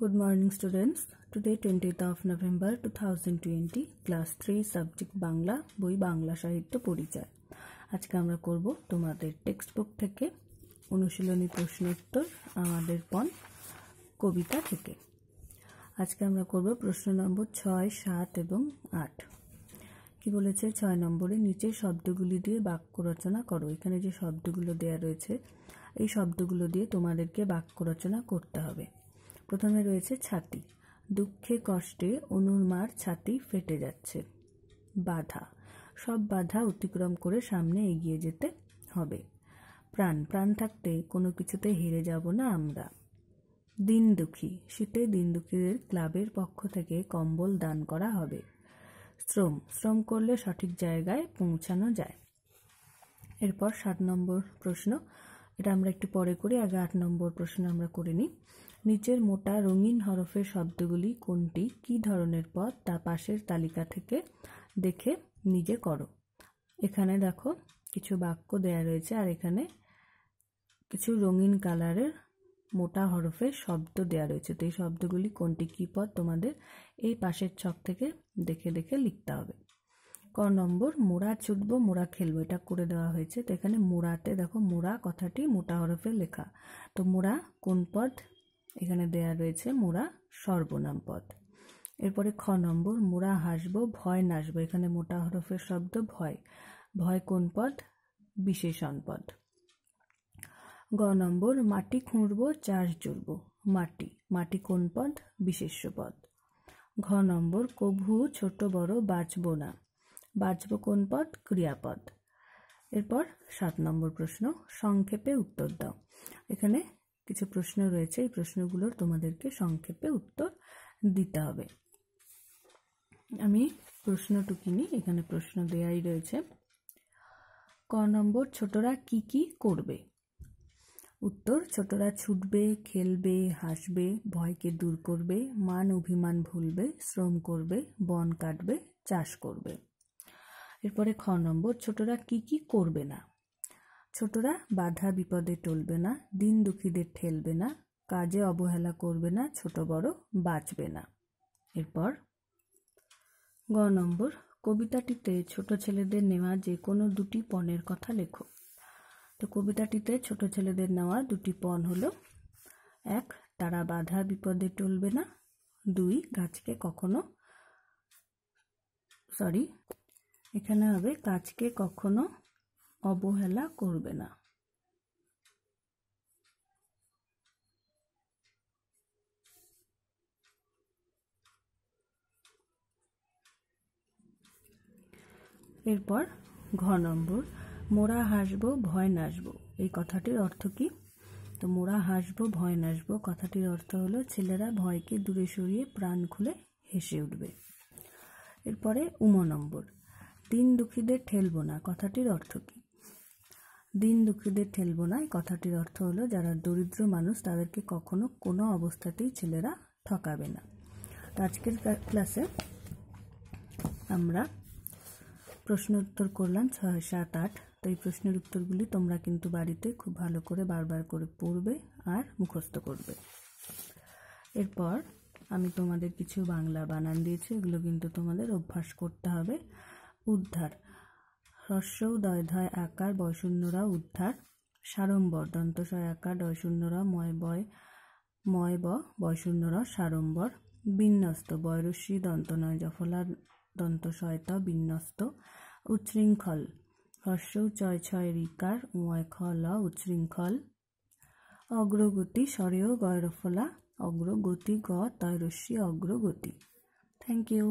Good morning students. Today 20th of November 2020 class 3 subject Bangla বই বাংলা সাহিত্য পরিচয়। আজকে আমরা করব তোমাদের টেক্সট বুক থেকে অনুশীলনী প্রশ্ন উত্তর আমাদের পণ কবিতা থেকে। আজকে আমরা করব প্রশ্ন নম্বর 6, 7 এবং 8। কি বলেছে 6 নম্বরে নিচের শব্দগুলি দিয়ে বাক্য রচনা করো। এখানে যে শব্দগুলো দেয়া রয়েছে এই শব্দগুলো দিয়ে তোমাদেরকে বাক্য রচনা করতে হবে। প্রথমে রয়েছে ছাতি, দুঃখে কষ্টে অনুর মার ছাতি ফেটে যাচ্ছে। বাধা, সব বাধা অতিক্রম করে সামনে এগিয়ে যেতে হবে। প্রাণ, প্রাণ থাকতে কোনো কিছুতে হেরে যাব না আমরা। দিন দুঃখী, শীতে দিন দুঃখীদের ক্লাবের পক্ষ থেকে কম্বল দান করা হবে। শ্রম, শ্রম করলে সঠিক জায়গায় পৌঁছানো যায়। এরপর 7 নম্বর প্রশ্ন, এটা আমরা একটু পরে করি, আগে 8 নম্বর প্রশ্ন আমরা করে নিই। নিচের মোটা রঙিন হরফের শব্দগুলি কোনটি, কি ধরনের পদ তা পাশের তালিকা থেকে দেখে নিজে করো। এখানে দেখো কিছু বাক্য দেয়া রয়েছে আর এখানে কিছু রঙিন কালারের মোটা হরফের শব্দ দেয়া রয়েছে। তো এই শব্দগুলি কোনটি কি পদ তোমাদের এই পাশের ছক থেকে দেখে দেখে লিখতে হবে। ক নম্বর, মোড়া ছুটবো মোড়া খেলবো, এটা করে দেওয়া হয়েছে। তো এখানে মোড়াতে দেখো মোড়া কথাটি মোটা হরফে লেখা। তো মোড়া কোন পদ, এখানে দেয়া রয়েছে মোড়া সর্বনাম পদ। এরপরে খ নম্বর, মোড়া হাসবো ভয় নাচবো, এখানে মোটা হরফের শব্দ ভয়, ভয় কোন পদ, বিশেষণ পদ। গ নম্বর, মাটি খুঁড়বো চাষ জুড়বো, মাটি, মাটি কোন পদ, বিশেষ্য পদ। ঘ নম্বর, কভু ছোট বড় বাঁচবো না, বাঁচবো কোন পদ, ক্রিয়াপদ। এরপর 7 নম্বর প্রশ্ন, সংক্ষেপে উত্তর দাও। এখানে কিছু প্রশ্ন রয়েছে, এই প্রশ্নগুলোর তোমাদেরকে সংক্ষেপে উত্তর দিতে হবে। আমি প্রশ্ন টুকিনি, এখানে প্রশ্ন দেয়াই রয়েছে। ক নম্বর, ছোটরা কি কি করবে। উত্তর, ছোটরা ছুটবে, খেলবে, হাসবে, ভয়কে দূর করবে, মান অভিমান ভুলবে, শ্রম করবে, বন কাটবে, চাষ করবে। এরপরে খ নম্বর, ছোটরা কি কি করবে না। ছোটরা বাধা বিপদে টলবে না, দিন দুঃখীদের ঠেলবে না, কাজে অবহেলা করবে না, ছোট বড় বাঁচবে না। এরপর গ নম্বর, কবিতাটিতে ছোট ছেলেদের নেওয়া যে কোনো দুটি পণের কথা লেখো। তো কবিতাটিতে ছোট ছেলেদের নেওয়া দুটি পণ হলো, 1 তারা বাধা বিপদে টলবে না, 2 গাছকে কখনো এখানে হবে কাজকে কখনো অবহেলা করবে না। এরপর ঘ নম্বর, মোরা হাসবো ভয় নাচবো, এই কথাটির অর্থ কি। তো মোরা হাসবো ভয় নাচবো কথাটির অর্থ হলো ছেলেরা ভয়কে দূরে সরিয়ে প্রাণ খুলে হেসে উঠবে। এরপরে উম নম্বর, দিন দুঃখীদের ঠেলবো না কথাটির অর্থ কি। দিন দুঃখীদের ঠেলবো না এই কথাটির অর্থ হলো যারা দরিদ্র মানুষ তাদেরকে কখনো কোনো অবস্থাতেই ছেলেরা ঠকাবে না। আজকের ক্লাসে আমরা প্রশ্ন উত্তর করলাম 6, 7, 8। তো এই প্রশ্নের উত্তরগুলি তোমরা কিন্তু বাড়িতে খুব ভালো করে বারবার করে পড়বে আর মুখস্থ করবে। এরপর আমি তোমাদের কিছু বাংলা বানান দিয়েছি, এগুলো কিন্তু তোমাদের অভ্যাস করতে হবে। উদ্ধার, হ্রস্ব দয় ধয় আকার বয়শূন্যরা উদ্ধার, সাড়ম্বর দন্তশয় আকার ডয়শূন্যরা ময় ব বয়শূন্যরা সাড়ম্বর, বিন্যস্ত বয়রস্যি দন্তনয় জফলা দন্তশয়ত বিন্যস্ত, উচ্ছৃঙ্খল হ্রস্ব চয় ছয় রিকার উময় খ ল উচ্ছৃঙ্খল, অগ্রগতি স্বরেয় গয়রফলা অগ্রগতি গ তয়রস্যি অগ্রগতি। Thank you.